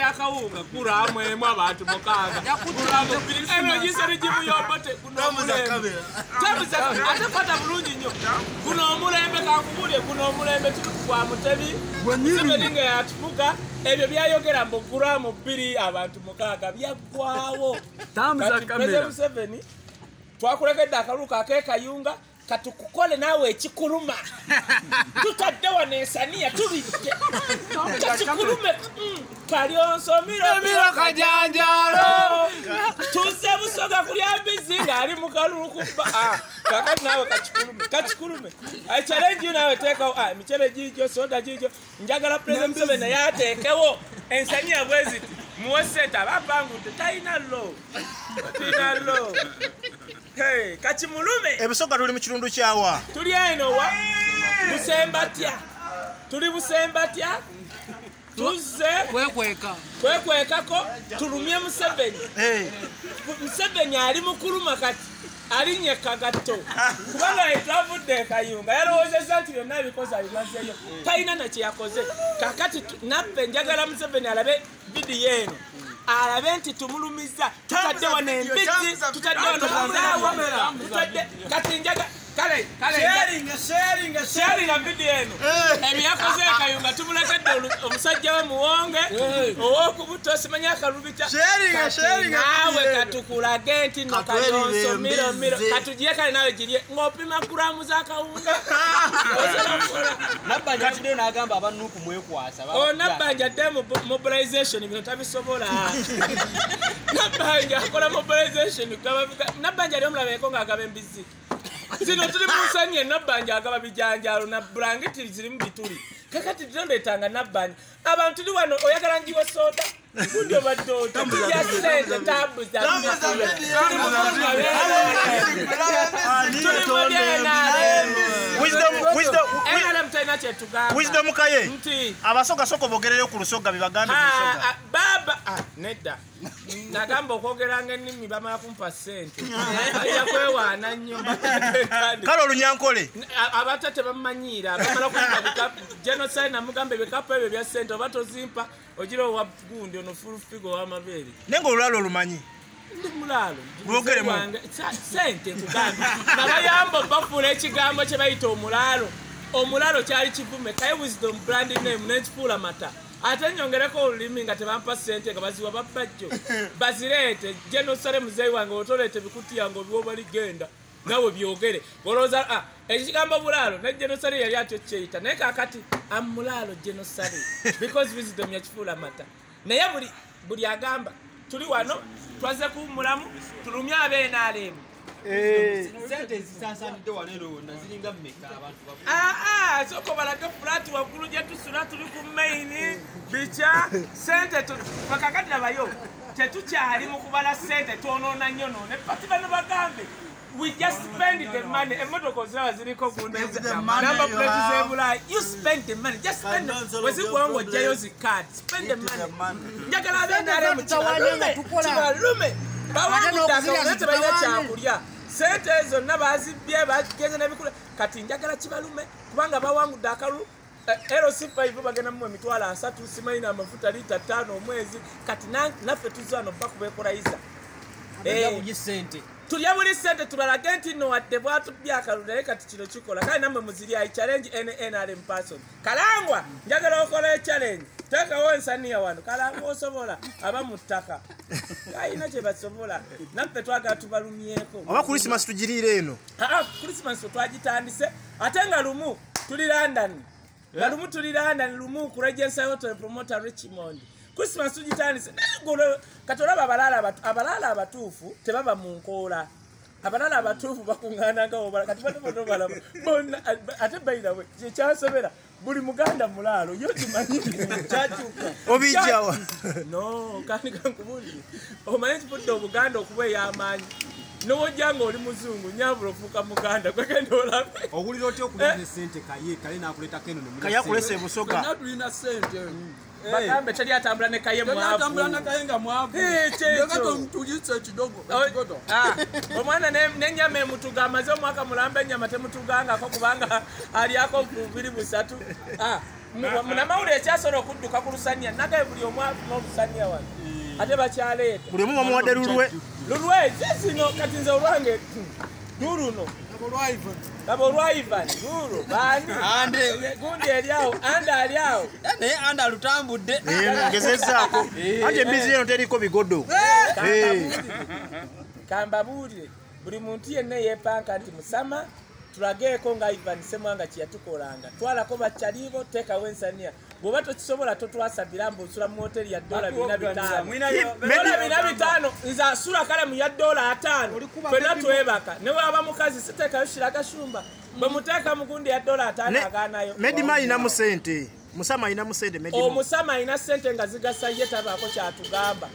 yakawunga kuramwemu abantu mukaaga kuramu biri eno gisere gimuyobote kuno mulembe ate kwata bulungi nnyo kuno omulembe kankubulye kuno omulembe tukwa mutebi sebeninga yatufuka ebyo byayogera mbu kuramu biri abantu mukaaga byaggwawo tambuza kamera 7 twakulekedde akaluka akekayunga katukukole nawe ekikuluma tutaddewa n'ensaniya tulidde kakikulume kalyonsomiro kajanjalo tuze busoga kulya mbizi ng'ali mu kalulu kubba kakati nawe kakikulume challenge nawe teekawo emicere giigyo soda giigyo njagala President Museveni naye ateekewo ensaniya bwe ziti muwe sente abapangudde talina lo Hey, kachimulume. Ebisoga tuli mu kirundu kyawa. Tuli eno wa. Busembatya. Tuli busembatya. Tuze kwekwekako tulumye Museveni. Museveni ali mukuluma kati. Alinye kagato. Kubanga etavudde kayunga. Yalowozeza nti byonna bikoze abimazeyo. Talina na kye yakoze. Kakati nappe njagala Museveni alabe vidiyo eno. Arabe nti tumulumiza tutadde wano embizzi tutadde wano kazaawa tutadde kati njaga kale sharing na video eno ebyakoze kayunga tumulekedde omusajja we muwonge ow'okubuto simanya akalubita sharing nawe katukulage nti no kayonsomiro katujire kale nawe girye ng'opima gulamu z'akawunga nabbanja tudde n'agamba abanuku mwekwasa nabbanja dde mobilization bino tabisobola nabbanja akola mobilization nabbanja ali omulabeko ng'agaba embizzi zino tuli musanye nabbanja agaba bijanjalo na blanketi zirimu bituli kakati tondetanga nabbanja abantu tuli wano oyagala njiwa soda ndio badoto ya sente tabuza wisdom kaye abasoga soko bogerere ku lusoga bibagambe ku lusoga baba nedda nagamba okwogeranga ennimi bamala kumpa sente ajja kwewaana nnyo kale olunyankole abata tebamanyiira bamala kumpa genocide namugamba ebikapu ebyo bya sente oba tozimpa ogira owa gundi ono fulufigo w'amabeere nenga olulalo olumanyi ndi mulalo lwogeremu sente nkugamba nabayamba bafuula ekigambo kye bayita omulalo kyali kivume kaye wisdom brand name n'ekifuula mata ate nyongereko olulimi nga tebampa sente nga baziwa babbajjo bazireete genocide muzeeyi wange otoleete bikutiya nga obiwoba ligenda nawe byogere olowooza ekigambo bulaalo ne genocide yali atyo kyeyita naye kakati amulaalo genocide because wisdom yakifuula mata naye buli agamba tuli wano twaze kuwumulamu tulumye abeenaalemu sente zisasanidde wano eno wonna ziringa mmeka abantu soko balage flat waggulu gye tusula tuli ku maini bica sente bakakati labayo tetukyali mu kubala sente twonoona nnyo noone pati bano bagambe we just spend the money. Emotoka zaba ziriko gundeza. Number plate zebula. You spend the money. Just spend. Wezi kuongo jayo zikad. Spend the money. Njagala abendale mukibalume. Lume. Bawangu daka ulete baina kyakulya. Sente ezo nabazibye bageze nabikula. Kati njagala kibalume kubanga bawangu dakalu LC5 bagenda mu emitwala 3 simaina amafuta lita 5 omwezi kati naffe tuzano bakubekola iza. Sente. Tulya buli sente tubalage nti no wadde bwatubya akalulu kati kino kikola kale nammwe muzirya challenge NRM person kalangwa njagala okola challenge tekawo ensaniya wano kalangwa osobola aba mu ttaka kayina kye basobola naffe twagala tubalumyeko oba Christmas tugiriire eno Christmas twagitandise ate nga lumu tuli London lumu tuli London lumu ku Regency Hotel promoter Richmond Christmas tugitandise katolaba abalala abatuufu tebaba mu nkoola abalala abatuufu bakungana nga obala kati bano bala bonna ate bayina we kyekyasobera buli muganda mulaalo yo kimanyi kyakyuka obijawa no kandi kankubulire omanyi ekifudde obuganda okuba ey'amaanyi n'ojjanga oli muzungu nyabula ofuuka muganda kwegenda olabe owulira otya okubona sente kale n'akuleetako eno kayakulesa ebusoga natulina sente bagambe tali atambula ne kaye mwavu atambula na kaye nga mwavu checho mtujitse kidogo omwana n'ennyama emutuga amaze omwaka mulamba ennyama temutuganga ko kubanga ali ako ku 23 munamawulire ekyasobola okudduka ku lusaniya nagaye buli omu afuna olusaniya wano ate bakyaleeta buli omu bamuwadde lulwe zino kati nze olwange luruno abo olwa Ivan luro bani gundi eriawo anda aliawo naye anda alutambudde ngezezaako ate embizi eno teriko bigodo kambabuulire buli muntu yenna yeepanka nti musama tulageeko nga Ivan Ssemwanga kyeyatukolanga twalako bakyalibo teekawo ensaniya bw'oba tokisobola totwasabira mb'osula mu hoteri ya $400 nze asula kale mu ya $5 fenna twebaka ne waba mukazi siteekayo shirakashumba bwe muteeka mugundi ya $5 agaanayo Medima ayinamu ssente Musama ayinamu ssente Medima Omusama ayina ssente nga zigasa ye tabaako kyatugamba